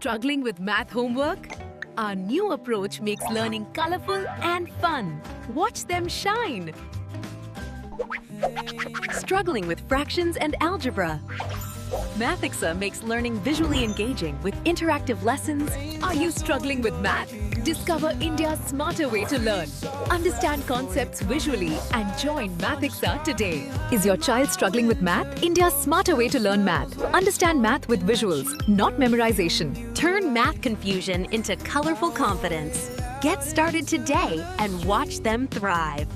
Struggling with math homework? Our new approach makes learning colorful and fun. Watch them shine. Struggling with fractions and algebra? Mathixa makes learning visually engaging with interactive lessons. Are you struggling with math? Discover India's smarter way to learn. Understand concepts visually and join Mathixa today. Is your child struggling with math? India's smarter way to learn math. Understand math with visuals, not memorization. Turn math confusion into colorful confidence. Get started today and watch them thrive.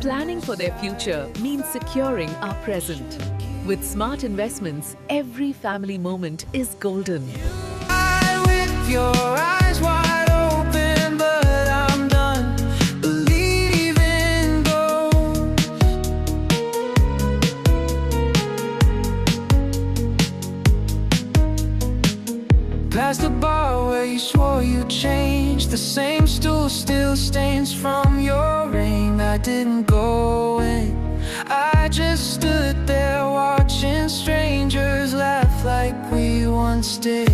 Planning for their future means securing our present. With smart investments, every family moment is golden. With your eyes wide open, but I'm done believing gold. Past the bar where you swore you'd change, the same stool still stains from your rain. I didn't go in, I just stood there watching strangers laugh like we once did.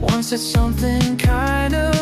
Once said something kind of